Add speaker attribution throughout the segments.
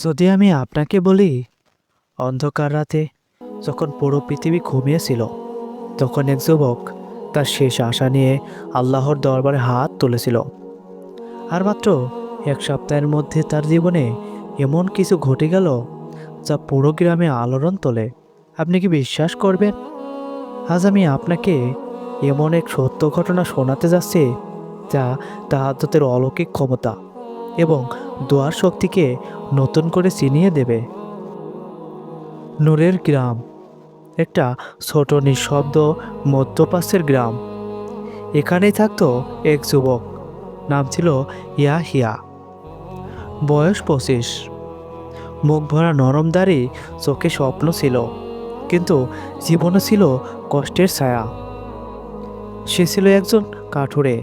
Speaker 1: যদি আমি আপনাকে বলি, অন্ধকার রাতে যখন পুরো পৃথিবী ঘুমিয়েছিল, তখন এক যুবক তার শেষ আশা নিয়ে আল্লাহর দরবারে হাত তুলেছিল। আর মাত্র এক সপ্তাহের মধ্যে তার জীবনে এমন কিছু ঘটে গেল যা পুরো গ্রামে আলোড়ন তোলে। আপনি কি বিশ্বাস করবেন? আজ আমি আপনাকে এমন এক সত্য ঘটনা শোনাতে যাচ্ছি যা তাহাজ্জুদের অলৌকিক ক্ষমতা এবং দোয়ার শক্তিকে নতুন করে চিনিয়ে দেবে। নূরের গ্রাম একটা ছোট নিঃশব্দ মধ্যপ্রাচ্যের গ্রাম। এখানেই থাকতো এক যুবক, নাম ছিল ইয়াহিয়া। বয়স 25, মুখ ভরা নরম দাড়ি, চোখে স্বপ্ন ছিল, কিন্তু জীবনে ছিল কষ্টের ছায়া। সে ছিল একজন কাঠুরে।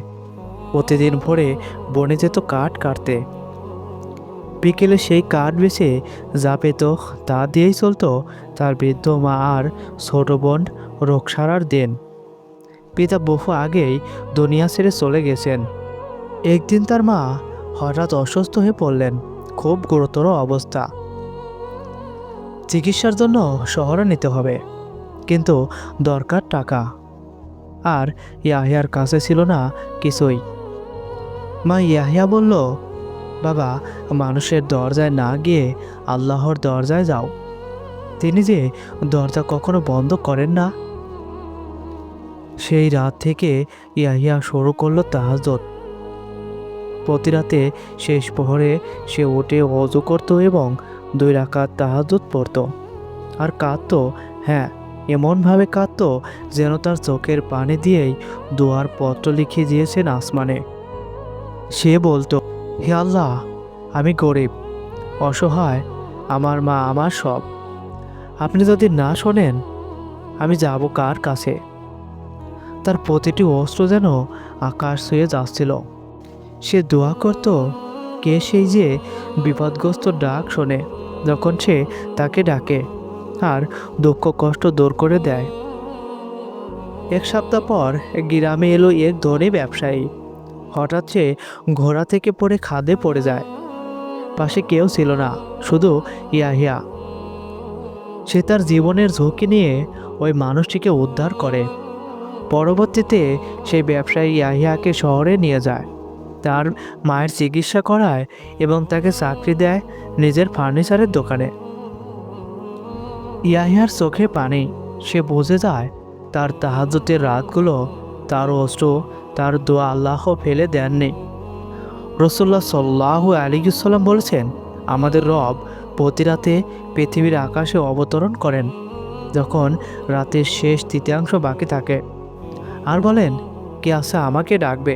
Speaker 1: প্রতিদিন ভোরে বনে যেত কাঠ কাটতে। বিকেলে সেই কাঠ বেচে যা পেত তা দিয়েই চলতো তার বৃদ্ধ মা আর ছোট বোন রোকসারার দিন। পিতা বহু আগেই দুনিয়া ছেড়ে চলে গেছেন। একদিন তার মা হঠাৎ অসুস্থ হয়ে পড়লেন, খুব গুরুতর অবস্থা। চিকিৎসার জন্য শহরে নিতে হবে, কিন্তু দরকার টাকা। আর ইয়াহিয়ার কাছে ছিল না কিছুই। মা ইয়াহিয়া বলল, বাবা, মানুষের দরজায় না গিয়ে আল্লাহর দরজায় যাও। তিনি যে দরজা কখনো বন্ধ করেন না। সেই রাত থেকে ইয়াহিয়া শুরু করলো তাহাজ্জুদ। প্রতি রাতে শেষ প্রহরে সে উঠে ওযু করত এবং 2 রাকাত তাহাজ্জুদ পড়ত। আর কাঁদতো, হ্যাঁ, এমনভাবে কাঁদতো যেন তার চোখের পানি দিয়েই দোয়ার পত্র লিখে দিয়েছেন আসমানে। সে বলতো, হে আল্লাহ, আমি গরিব, অসহায়, আমার মা আমার সব। আপনি যদি না শোনেন, আমি যাব কার কাছে? তার প্রতিটি অস্ত্র যেন আকাশ ছুঁয়ে যাচ্ছিল। সে দোয়া করত, কে সেই যে বিপদগ্রস্ত ডাক শোনে যখন সে তাকে ডাকে আর দুঃখ কষ্ট দূর করে দেয়। 1 সপ্তাহ পর গ্রামে এলো এক ধনী ব্যবসায়ী। হঠাৎ সে ঘোড়া থেকে পড়ে খাদে পড়ে যায়। পাশে কেউ ছিল না, শুধু ইয়াহিয়া। সে তার জীবনের ঝুঁকি নিয়ে ওই মানুষটিকে উদ্ধার করে। পরবর্তীতে সেই ব্যবসায়ী ইয়াহিয়াকে শহরে নিয়ে যায়, তার মায়ের চিকিৎসা করায় এবং তাকে চাকরি দেয় নিজের ফার্নিচারের দোকানে। ইয়াহিয়ার চোখে পানি। সে বুঝে যায় তার তাহাজ্জুদের রাতগুলো, তার অশ্রু, তার দোয়া আল্লাহ ফেলে দেননি। রাসূলুল্লাহ সাল্লাল্লাহু আলাইহি ওয়াসাল্লাম বলেছেন, আমাদের রব প্রতি রাতে পৃথিবীর আকাশে অবতরণ করেন যখন রাতের শেষ তৃতীয়াংশ বাকি থাকে, আর বলেন, কে আছে আমাকে ডাকবে,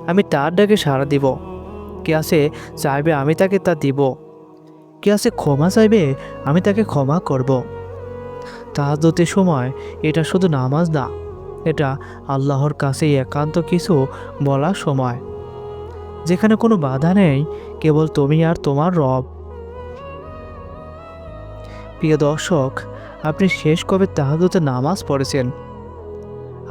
Speaker 1: আমি তার ডাকে সাড়া দিব। কে আছে চাইবে, আমি তাকে তা দিব। কে আছে ক্ষমা চাইবে, আমি তাকে ক্ষমা করব। তাহাজ্জুদের সময় এটা শুধু নামাজ না, এটা আল্লাহর কাছে একান্ত কিছু বলার সময়, যেখানে কোনো বাধা নেই, কেবল তুমি আর তোমার রব। প্রিয় দর্শক, আপনি শেষ কবে তাহাজ্জুদের নামাজ পড়েছেন?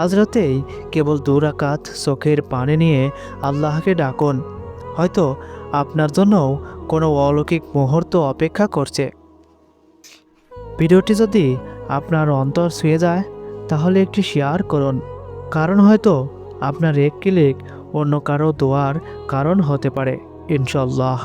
Speaker 1: আজ রাতেই কেবল 2 রাকাত চোখের পানি নিয়ে আল্লাহকে ডাকুন। হয়তো আপনার জন্যও কোনো অলৌকিক মুহূর্ত অপেক্ষা করছে। ভিডিওটি যদি আপনার অন্তর ছুঁয়ে যায়, তাহলে একটি শেয়ার করুন, কারণ হয়তো আপনার এক ক্লিক অন্য কারো দোয়ার কারণ হতে পারে। ইনশাআল্লাহ।